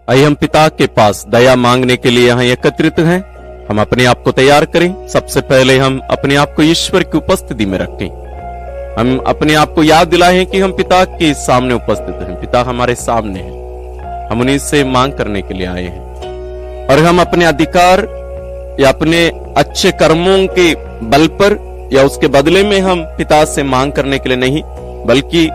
आइए हम पिता के पास दया मांगने के लिए यहाँ एकत्रित हैं। हम अपने आप को तैयार करें। सबसे पहले हम अपने आप को ईश्वर की उपस्थिति में रखें। हम अपने आप को याद दिलाएं कि हम पिता के सामने उपस्थित हैं। पिता हमारे सामने हैं। हम उन्हीं से मांग करने के लिए आए हैं और हम अपने अधिकार या अपने अच्छे कर्मों के बल पर या उसके बदले में हम पिता से मांग करने के लिए नहीं, बल्कि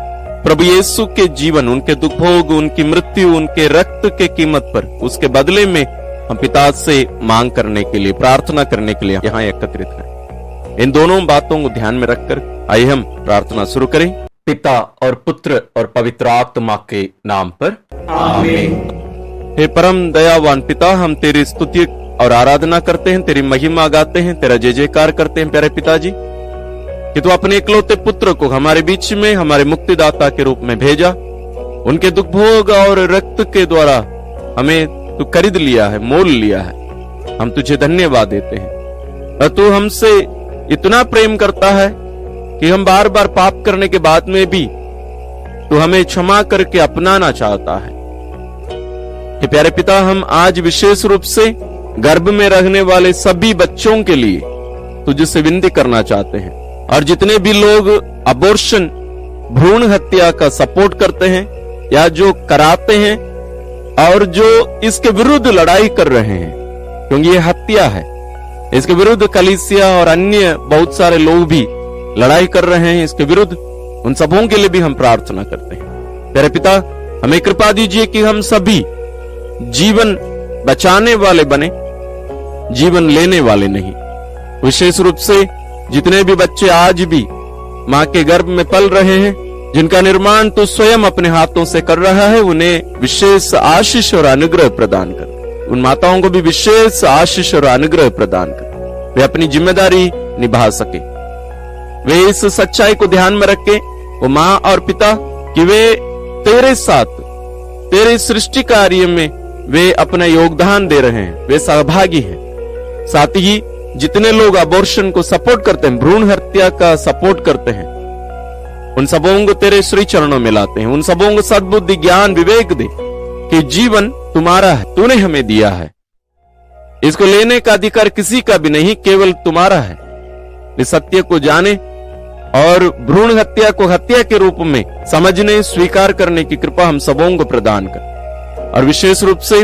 प्रभु यीशु के जीवन, उनके दुख भोग, उनकी मृत्यु, उनके रक्त के कीमत पर उसके बदले में हम पिता से मांग करने के लिए, प्रार्थना करने के लिए यहाँ एकत्रित हैं। इन दोनों बातों को ध्यान में रखकर आइए हम प्रार्थना शुरू करें। पिता और पुत्र और पवित्र आत्मा के नाम पर आमीन। हे परम दयावान पिता, हम तेरी स्तुति और आराधना करते हैं, तेरी महिमा गाते हैं, तेरा जय जयकार करते हैं प्यारे पिताजी कि तू अपने इकलौते पुत्र को हमारे बीच में हमारे मुक्तिदाता के रूप में भेजा। उनके दुख भोग और रक्त के द्वारा हमें तू खरीद लिया है, मोल लिया है। हम तुझे धन्यवाद देते हैं। और तू हमसे इतना प्रेम करता है कि हम बार बार पाप करने के बाद में भी तू हमें क्षमा करके अपनाना चाहता है। कि प्यारे पिता, हम आज विशेष रूप से गर्भ में रहने वाले सभी बच्चों के लिए तुझसे विनती करना चाहते हैं। और जितने भी लोग अबॉर्शन, भ्रूण हत्या का सपोर्ट करते हैं या जो कराते हैं और जो इसके विरुद्ध लड़ाई कर रहे हैं, क्योंकि ये हत्या है, इसके विरुद्ध कलीसिया और अन्य बहुत सारे लोग भी लड़ाई कर रहे हैं इसके विरुद्ध, उन सबों के लिए भी हम प्रार्थना करते हैं। प्यारे पिता, हमें कृपा दीजिए कि हम सभी जीवन बचाने वाले बने, जीवन लेने वाले नहीं। विशेष रूप से जितने भी बच्चे आज भी मां के गर्भ में पल रहे हैं, जिनका निर्माण तो स्वयं अपने हाथों से कर रहा है, उन्हें विशेष आशीष और अनुग्रह प्रदान कर। उन माताओं को भी विशेष आशीष और अनुग्रह प्रदान कर वे अपनी जिम्मेदारी निभा सके। वे इस सच्चाई को ध्यान में रखें, वो मां और पिता, कि वे तेरे साथ, तेरे सृष्टि कार्य में वे अपना योगदान दे रहे हैं, वे सहभागी हैं। साथ ही जितने लोग अबॉर्शन को सपोर्ट करते हैं, भ्रूण हत्या का सपोर्ट करते हैं, उन सबों को तेरे श्री चरणों में लाते हैं। उन सबों को सद्बुद्धि, ज्ञान, विवेक दे कि जीवन तुम्हारा है, तूने हमें दिया है। इसको लेने का अधिकार किसी का भी नहीं, केवल तुम्हारा है। इस सत्य को जाने और भ्रूण हत्या को हत्या के रूप में समझने, स्वीकार करने की कृपा हम सबों को प्रदान कर। और विशेष रूप से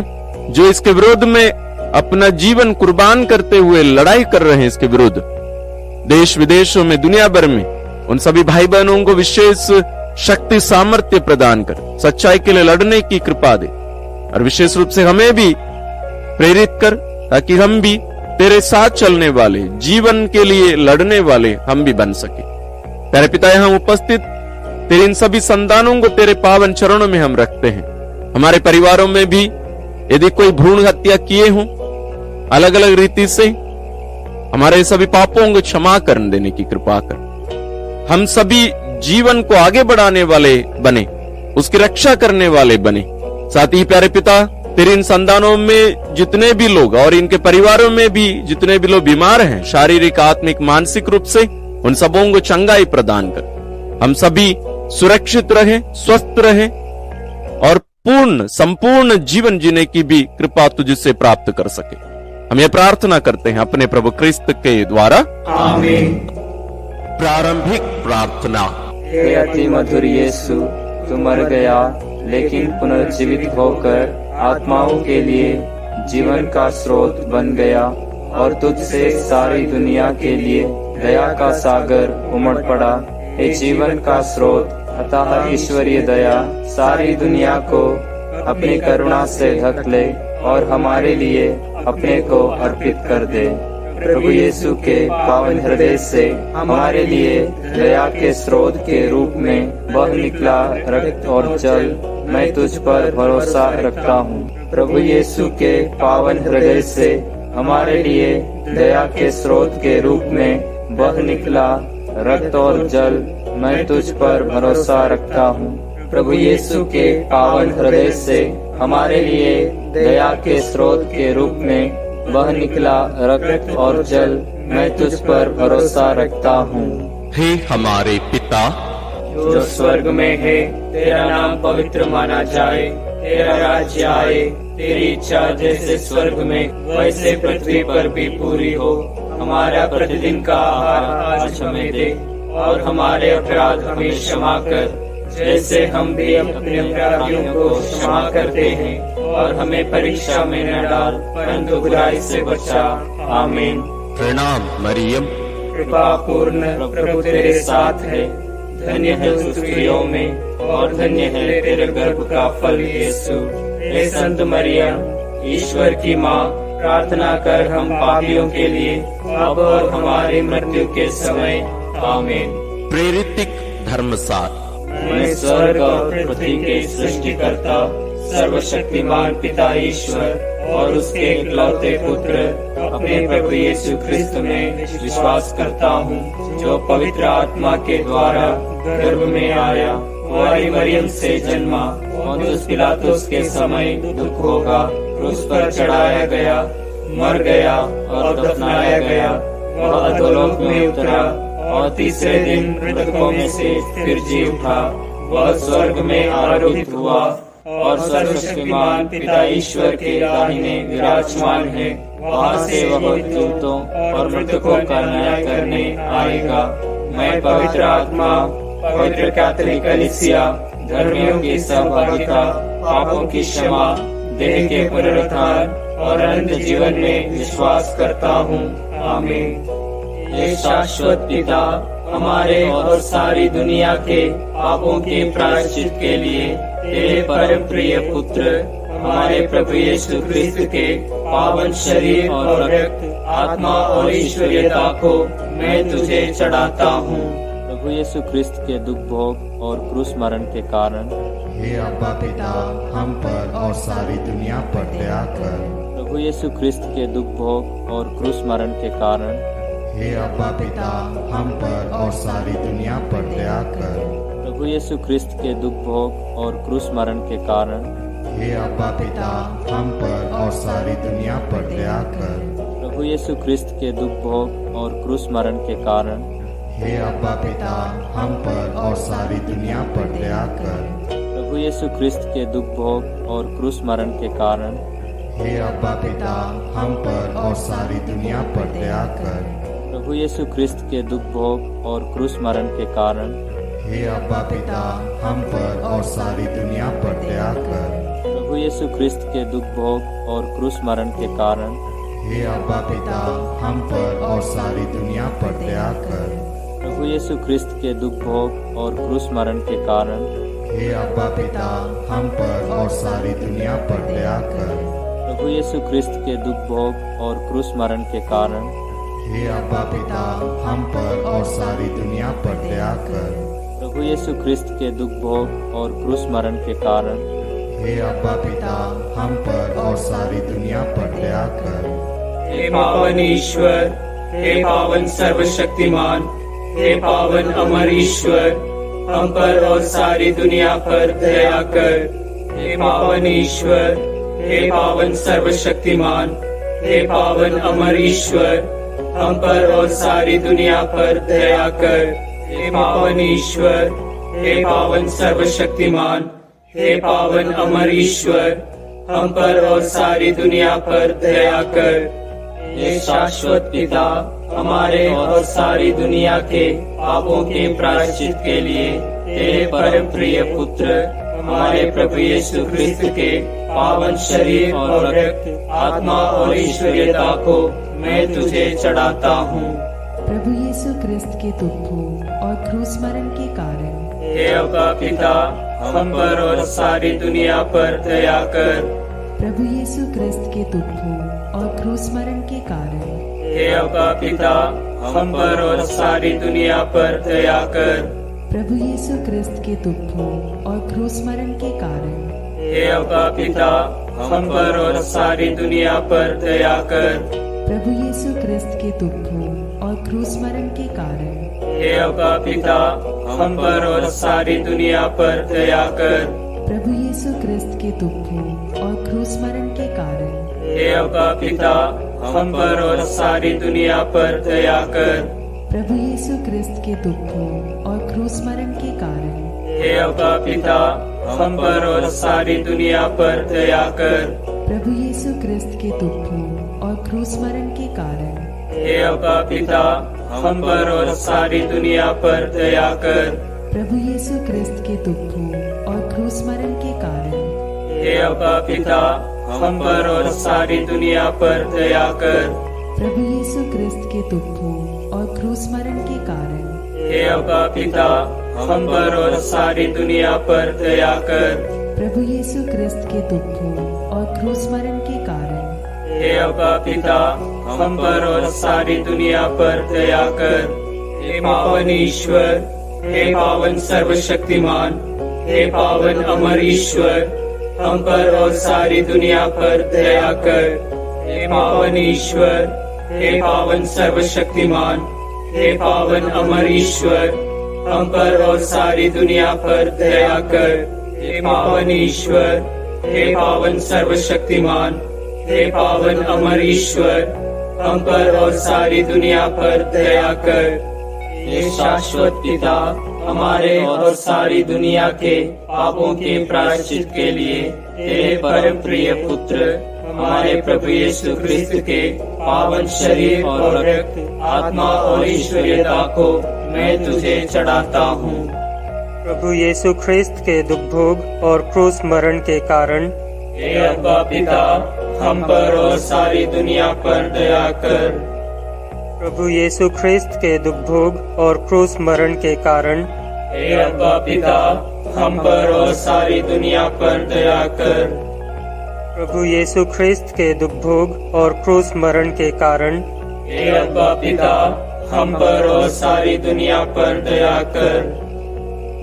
जो इसके विरोध में अपना जीवन कुर्बान करते हुए लड़ाई कर रहे हैं, इसके विरुद्ध देश विदेशों में, दुनिया भर में, उन सभी भाई बहनों को विशेष शक्ति, सामर्थ्य प्रदान कर सच्चाई के लिए लड़ने की कृपा दे। और विशेष रूप से हमें भी प्रेरित कर, ताकि हम भी तेरे साथ चलने वाले, जीवन के लिए लड़ने वाले हम भी बन सके। प्यारे पिता, यहाँ उपस्थित तेरे इन सभी संतानों को तेरे पावन चरणों में हम रखते हैं। हमारे परिवारों में भी यदि कोई भ्रूण हत्या किए हों अलग अलग रीति से, हमारे सभी पापों को क्षमा कर देने की कृपा कर। हम सभी जीवन को आगे बढ़ाने वाले बने, उसकी रक्षा करने वाले बने। साथ ही प्यारे पिता, तेरे इन संतानों में जितने भी लोग और इनके परिवारों में भी जितने भी लोग बीमार हैं, शारीरिक, आत्मिक, मानसिक रूप से, उन सबों को चंगाई प्रदान कर। हम सभी सुरक्षित रहें, स्वस्थ रहें और पूर्ण, संपूर्ण जीवन जीने की भी कृपा तुझसे प्राप्त कर सके। हम ये प्रार्थना करते हैं अपने प्रभु क्रिस्त के द्वारा, आमीन। प्रारंभिक प्रार्थना। हे अति मधुर यीशु, तू मर गया लेकिन पुनर्जीवित होकर आत्माओं के लिए जीवन का स्रोत बन गया और तुझसे सारी दुनिया के लिए दया का सागर उमड़ पड़ा। हे जीवन का स्रोत, अतः ईश्वरीय दया सारी दुनिया को अपनी करुणा से ढक ले और हमारे लिए अपने को अर्पित कर दे। प्रभु यीशु के पावन हृदय से हमारे लिए दया के स्रोत के रूप में बह निकला रक्त और जल, मैं तुझ पर भरोसा रखता हूँ। प्रभु यीशु के पावन हृदय से हमारे लिए दया के स्रोत के रूप में बह निकला रक्त और जल, मैं तुझ पर भरोसा रखता हूँ। प्रभु यीशु के पावन हृदय से हमारे लिए दया के स्रोत के रूप में बह निकला रक्त और जल, मैं तुझ पर भरोसा रखता हूँ। हे हमारे पिता जो स्वर्ग में है, तेरा नाम पवित्र माना जाए, तेरा राज्य आए, तेरी इच्छा जैसे स्वर्ग में वैसे पृथ्वी पर भी पूरी हो। हमारा प्रतिदिन का आहार आज हमें दे, और हमारे अपराध हमें क्षमा कर, जैसे हम भी अपने अपराधियों को क्षमा करते हैं, और हमें परीक्षा में न डाल, परंतु बुराई से बचा। आमीन। प्रणाम मरियम, कृपा पूर्ण प्रभु तेरे साथ है, धन्य है तू स्त्रियों में, और धन्य है तेरे गर्भ का फल यीशु। हे संत मरियम, ईश्वर की माँ, प्रार्थना कर हम पापियों के लिए, अब और हमारी मृत्यु के समय। आमीन। प्रेरितिक धर्मसार। मैं स्वर्ग और पृथ्वी के सृष्टिकर्ता, सर्वशक्तिमान पिता ईश्वर और उसके एकलौते पुत्र अपने प्रभु यीशु क्रिस्त में विश्वास करता हूँ, जो पवित्र आत्मा के द्वारा गर्भ में आया, कुंवारी मरियम से जन्मा, पोंतियुस पिलातुस के समय दुख होगा, क्रूस पर चढ़ाया गया, मर गया और दफनाया गया, वह अधोलोक में उतरा और तीसरे दिन मृतकों में से फिर जी उठा, वह स्वर्ग में आरोहित हुआ और सर्वशक्तिमान पिता ईश्वर के दाहिने विराजमान है। वहाँ से वह दूतों और मृतकों का न्याय करने आएगा। मैं पवित्र आत्मा, पवित्र कैथोलिक कलीसिया, धर्मियों की सहभागिता, पापों की क्षमा, देह के पुनरुत्थान और अनंत जीवन में विश्वास करता हूँ। आमीन। हे शाश्वत पिता, हमारे और सारी दुनिया के पापों के प्रायश्चित के लिए तेरे परम प्रिय पुत्र हमारे प्रभु यीशु क्रिस्त के पावन शरीर और रक्त, आत्मा और ईश्वरीयता को मैं तुझे चढ़ाता हूँ। प्रभु यीशु क्रिस्त के दुख भोग और क्रूस मरण के कारण हे अब्बा पिता, हम पर और सारी दुनिया पर दया कर। प्रभु यीशु क्रिस्त के दुख भोग और क्रूस मरण के कारण हे अब्बा पिता, हम पर और सारी दुनिया पर दया कर। प्रभु यीशु क्रिस्त के दुख भोग और क्रूस मरण के कारण हे अब्बा पिता, हम पर और सारी दुनिया पर दया कर। प्रभु यीशु क्रिस्त के दुख भोग और क्रूस मरण के कारण हे अब्बा पिता, हम पर और सारी दुनिया पर दया कर। प्रभु यीशु क्रिस्त के दुख भोग और क्रूस मरण के कारण हे अब्बा पिता, हम पर और सारी दुनिया पर दया कर। प्रभु यीशु क्रिस्त के दुख भोग और क्रूस मरण के कारण हे अब्बा पिता, हम पर और सारी दुनिया पर दया कर। प्रभु यीशु क्रिस्त के दुख भोग और क्रूस मरण के कारण हे अब्बा पिता, हम पर और सारी दुनिया पर दया कर। प्रभु यीशु क्रिस्त के दुख भोग और क्रूस मरण के कारण हे अब्बा पिता, हम पर और सारी दुनिया पर दया कर। प्रभु यीशु क्रिस्त के दुख भोग और क्रूस मरण के कारण हे अब्बा पिता, हम पर और सारी दुनिया पर दया कर। प्रभु यीशु क्रिस्त के दुख भोग और क्रूस मरण के कारण हे अब्बा पिता, हम पर और सारी दुनिया पर दया कर। हे पावन ईश्वर, हे पावन सर्वशक्तिमान, हे पावन अमर ईश्वर, हम पर और सारी दुनिया पर दया कर। हे पावन ईश्वर, हे पावन सर्वशक्तिमान, हे पावन अमर ईश्वर, हम पर और सारी दुनिया पर दया कर। हे पावन ईश्वर, हे पावन सर्वशक्तिमान, हे पावन अमर ईश्वर, हम पर और सारी दुनिया पर दया कर। हे शाश्वत पिता, हमारे और सारी दुनिया के पापों के प्रायश्चित के लिए तेरे परम प्रिय पुत्र हमारे प्रभु यीशु क्रिस्त के पावन शरीर और रक्त, आत्मा और ईश्वरीयता को मैं तुझे चढ़ाता हूँ। प्रभु यीशु क्रिस्त के दुखों और क्रूस मरण के कारण हे अब्बा पिता, हम पर और सारी दुनिया पर दया कर। प्रभु यीशु क्रिस्त के दुखों और क्रूस मरण के कारण हे अब्बा पिता, हम पर और सारी दुनिया पर दया कर। प्रभु यीशु क्रिस्त के दुखों और क्रूस मरण के कारण हे अब्बा पिता, हम पर और सारी दुनिया पर दया कर। प्रभु यीशु क्रिस्त के दुखों और क्रूस मरण के कारण हे अब्बा पिता, हम पर और सारी दुनिया पर दया कर। प्रभु यीशु क्रिस्त के दुखों और क्रूस मरण के कारण हे अब्बा पिता, हम पर और सारी दुनिया पर दया कर। प्रभु यीशु क्रिस्त के दुखों और क्रूस मरण के कारण हे अब्बा पिता, हम पर और सारी दुनिया पर दया कर। प्रभु यीशु क्रिस्त के दुख भोग और क्रूस मरण के कारण हे अब्बा पिता, हम पर और सारी दुनिया पर दया कर। प्रभु यीशु क्रिस्त के दुख भोग और क्रूस मरण के कारण हे अब्बा पिता, हम पर और सारी दुनिया पर दया कर। प्रभु यीशु क्रिस्त के दुख भोग और क्रूस मरण के कारण हे अब्बा पिता, हम पर और सारी दुनिया पर दया कर। प्रभु यीशु क्रिस्त के दुख भोग और क्रूस मरण के कारण हे अब्बा पिता, हम पर और सारी दुनिया पर दया कर। हे पावन ईश्वर, हे पावन सर्वशक्तिमान, हे पावन अमर ईश्वर, हम पर और सारी दुनिया पर दया कर। हे पावन ईश्वर, हे पावन सर्वशक्तिमान, हे पावन अमर ईश्वर, हम पर और सारी दुनिया पर दया कर। हे पावन ईश्वर, हे पावन सर्वशक्तिमान, हे पावन अमर ईश्वर, हम पर और सारी दुनिया पर दया कर। हे शाश्वत पिता, हमारे और सारी दुनिया के पापों के प्रायश्चित के लिए तेरे परम प्रिय पुत्र हमारे प्रभु यीशु क्रिस्त के पावन शरीर और रक्त, आत्मा और ईश्वरीयता को मैं तुझे चढ़ाता हूँ। प्रभु यीशु ख्रिस्त के दुख भोग और क्रूस मरण के कारण हे अब्बा पिता, हम पर और सारी दुनिया पर दया कर। प्रभु यीशु ख्रिस्त के दुख भोग और क्रूस मरण के कारण हे अब्बा पिता, हम पर और सारी दुनिया पर दया कर। प्रभु यीशु ख्रिस्त के दुख भोग और क्रूस मरण के कारण हे अब्बा पिता, हम पर और सारी दुनिया पर दया कर।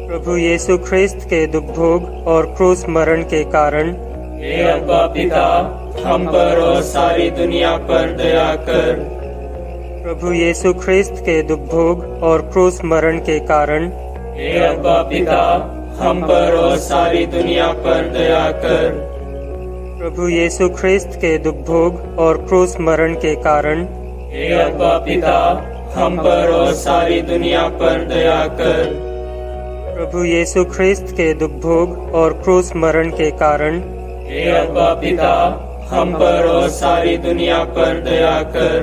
प्रभु यीशु ख्रिस्त के दुख भोग और क्रूस मरण के कारण हे अब्बा पिता, हम पर और सारी दुनिया पर दया कर। प्रभु यीशु ख्रिस्त के दुख भोग और क्रूस मरण के कारण हे अब्बा पिता, हम पर और सारी दुनिया पर दया कर। प्रभु यीशु ख्रिस्त के दुख भोग और क्रूस मरण के कारण हे अब्बा पिता, हम पर और सारी दुनिया पर दया कर। प्रभु यीशु ख्रिस्त के दुख भोग और क्रूस मरण के कारण हे अब्बा पिता, हम पर और सारी दुनिया पर दया कर।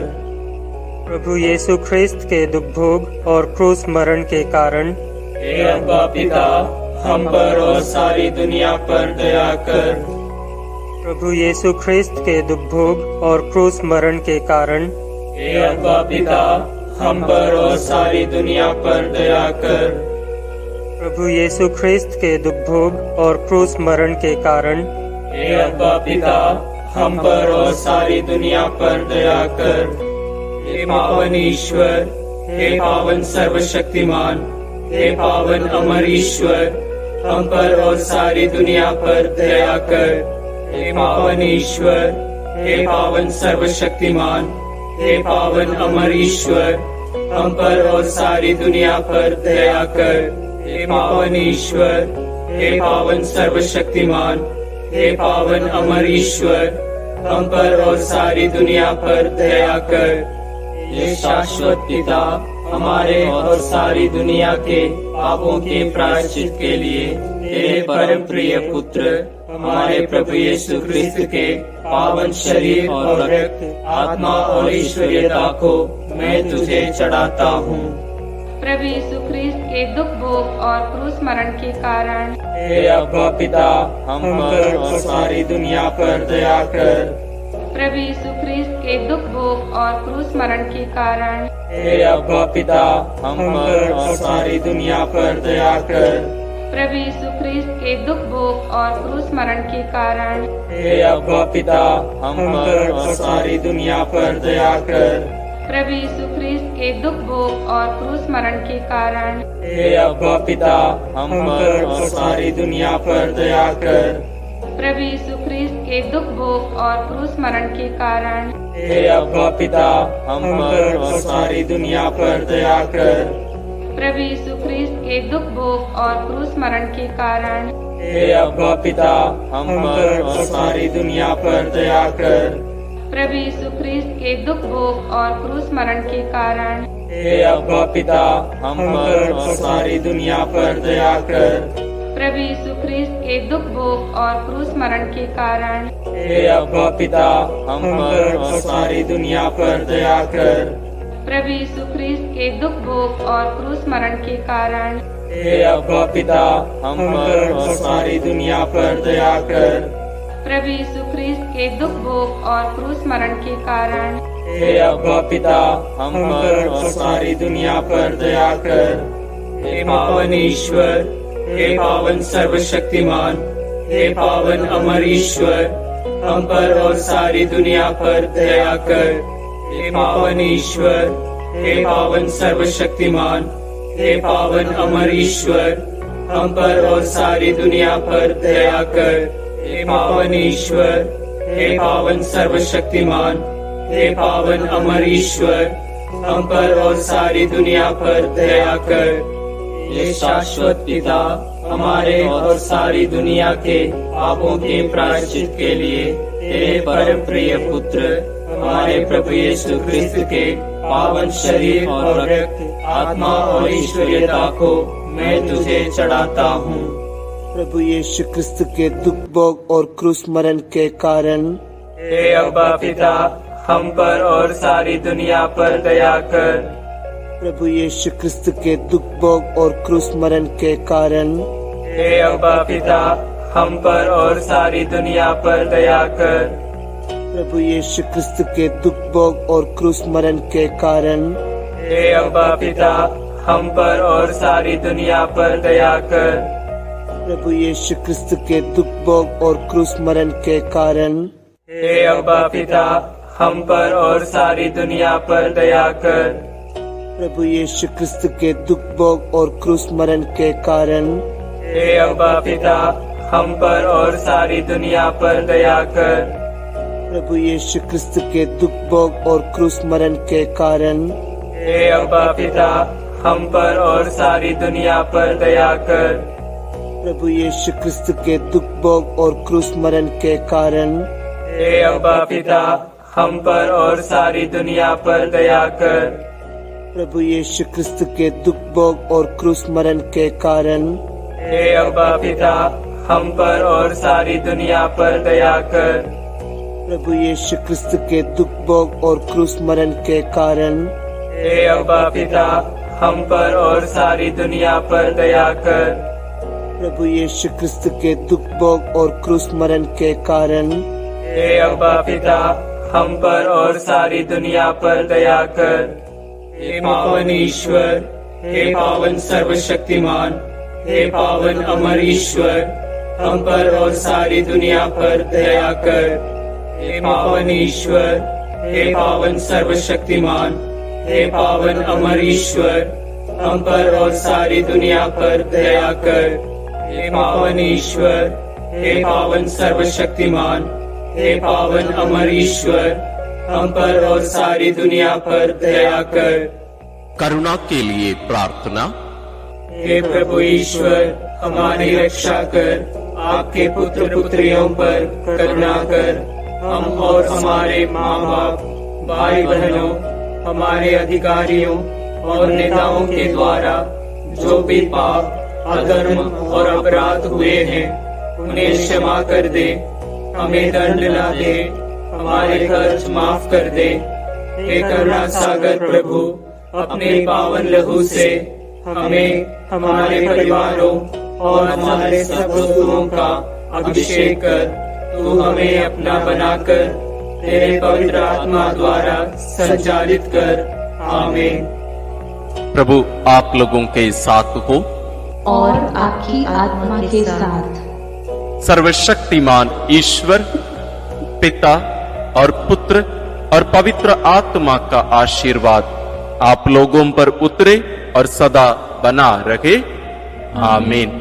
प्रभु यीशु ख्रिस्त के दुख भोग और क्रूस मरण के कारण हे अब्बा पिता, हम पर और सारी दुनिया पर दया कर। प्रभु यीशु ख्रिस्त के दुख भोग और क्रूस मरण के कारण हे अब्बा पिता, हम पर और सारी दुनिया पर दया कर। प्रभु यीशु ख्रिस्त के दुख भोग और क्रूस मरण के कारण हे अब्बा पिता, हम पर और सारी दुनिया पर दया कर। हे पावन ईश्वर, हे पावन सर्वशक्तिमान, हे पावन अमर ईश्वर, हम पर और सारी दुनिया पर दया कर। हे पावन ईश्वर, हे पावन सर्वशक्तिमान, हे पावन अमर ईश्वर, हम पर और सारी दुनिया पर दया कर। हे पावन ईश्वर, हे पावन सर्वशक्तिमान, हे पावन अमर ईश्वर, हम पर और सारी दुनिया पर दया कर। हे शाश्वत पिता, हमारे और सारी दुनिया के पापों के प्रायश्चित के लिए तेरे परम प्रिय पुत्र हमारे प्रभु यीशु क्रिस्त के पावन शरीर और रक्त, आत्मा और ईश्वरीयता को मैं तुझे चढ़ाता हूँ। प्रभु यीशु ख्रिस्त के दुख भोग और क्रूस मरण के कारण हे अब्बा पिता, हम पर और सारी दुनिया पर दया कर। प्रभु यीशु ख्रिस्त के दुख भोग और क्रूस मरण के कारण हे अब्बा पिता, हम पर और सारी दुनिया पर दया कर। प्रभु यीशु ख्रिस्त के दुख भोग और क्रूस मरण के कारण हे अब्बा पिता, हम पर और सारी दुनिया पर दया कर। प्रभु यीशु ख्रिस्त के दुख भोग और क्रूस मरण के कारण हे अब्बा पिता, हम पर और सारी दुनिया पर दया कर। प्रभु यीशु ख्रिस्त के दुख भोग और क्रूस मरण के कारण हे अब्बा पिता, हम पर और सारी दुनिया पर दया कर। प्रभु यीशु ख्रिस्त के दुख भोग और क्रूस मरण के कारण हे अब्बा पिता, हम पर और सारी दुनिया पर दया कर। प्रभु यीशु ख्रिस्त के दुख भोग और क्रूस मरण के कारण हे अब्बा पिता, हम पर और सारी दुनिया पर दया कर। प्रभु यीशु ख्रिस्त के दुख भोग और क्रूस मरण के कारण हे अब्बा पिता, हम पर और सारी दुनिया पर दया कर। प्रभु यीशु ख्रिस्त के दुख भोग और क्रूस मरण के कारण हे अब्बा पिता, हम पर और सारी दुनिया पर दया कर। प्रभु यीशु ख्रिस्त के दुख भोग और क्रूस मरण के कारण हे अब्बा पिता, हम पर और सारी दुनिया पर दया कर। हे पावन ईश्वर, हे पावन सर्वशक्तिमान, हे पावन अमर ईश्वर, हम पर और सारी दुनिया पर दया कर। हे पावन ईश्वर, हे पावन सर्वशक्तिमान, हे पावन अमर ईश्वर, हम पर और सारी दुनिया पर दया कर। हे पावन ईश्वर, हे पावन सर्वशक्तिमान, हे पावन अमर ईश्वर, हम पर और सारी दुनिया पर दया कर। हे शाश्वत पिता, हमारे और सारी दुनिया के पापों के प्रायश्चित के लिए तेरे परम प्रिय पुत्र हमारे प्रभु यीशु ख्रिस्त के पावन शरीर और रक्त, आत्मा और ईश्वरीयता को मैं तुझे चढ़ाता हूँ। प्रभु यीशु क्रिस्त के दुख भोग और क्रूस मरण के कारण हे अब्बा पिता, हम पर और सारी दुनिया पर दया कर। प्रभु यीशु क्रिस्त के दुख भोग और क्रूस मरण के कारण हे अब्बा पिता, हम पर और सारी दुनिया पर दया कर। प्रभु यीशु क्रिस्त के दुख भोग और क्रूस मरण के कारण हे अब्बा पिता, हम पर और सारी दुनिया पर दया कर। प्रभु यीशु क्रिस्त के दुख भोग और क्रूस मरण के कारण हे अब्बा पिता, हम पर और सारी दुनिया पर दया कर। प्रभु यीशु क्रिस्त के दुख भोग और क्रूस मरण के कारण हे अब्बा पिता, हम पर और सारी दुनिया पर दया कर। प्रभु यीशु क्रिस्त के दुख भोग और क्रूस मरण के कारण हे अब्बा पिता, हम पर और सारी दुनिया पर दया कर। प्रभु यीशु क्रिस्त के दुख भोग और क्रूस मरण के कारण हे अब्बा पिता, हम पर और सारी दुनिया पर दया कर। प्रभु यीशु क्रिस्त के दुख भोग और क्रूस मरण के कारण हे अब्बा पिता, हम पर और सारी दुनिया पर दया कर। प्रभु यीशु क्रिस्त के दुख भोग और क्रूस मरण के कारण हे अब्बा पिता, हम पर और सारी दुनिया पर दया कर। प्रभु यीशु क्रिस्त के दुख भोग और क्रूस मरण के कारण हे अब्बा पिता, हम पर और सारी दुनिया पर दया कर। हे पावन ईश्वर, हे पावन सर्वशक्तिमान, हे पावन अमर ईश्वर, हम पर और सारी दुनिया पर दया कर। हे पावन ईश्वर, हे पावन सर्वशक्तिमान, हे पावन अमर ईश्वर, हम पर और सारी दुनिया पर दया कर। हे पावन ईश्वर, हे पावन सर्वशक्तिमान, हे पावन अमर ईश्वर, हम पर और सारी दुनिया पर दया कर। करुणा के लिए प्रार्थना। हे प्रभु ईश्वर, हमारी रक्षा कर, आपके पुत्र पुत्रियों पर करुणा कर। हम और हमारे माँ बाप, भाई बहनों, हमारे अधिकारियों और नेताओं के द्वारा जो भी पाप, अधर्म और अपराध हुए हैं, उन्हें क्षमा कर दे। हमें दंड ना दे, हमारे कर्ज माफ कर दे। हे करुणा सागर प्रभु, अपने पावन लहू से हमें, हमारे परिवारों और हमारे सब वस्तुओं का अभिषेक कर। तू हमें अपना बनाकर तेरे पवित्र आत्मा द्वारा संचालित कर। आमीन। प्रभु आप लोगों के साथ हो और आपकी आत्मा के साथ। सर्वशक्तिमान ईश्वर पिता और पुत्र और पवित्र आत्मा का आशीर्वाद आप लोगों पर उतरे और सदा बना रहे। आमीन।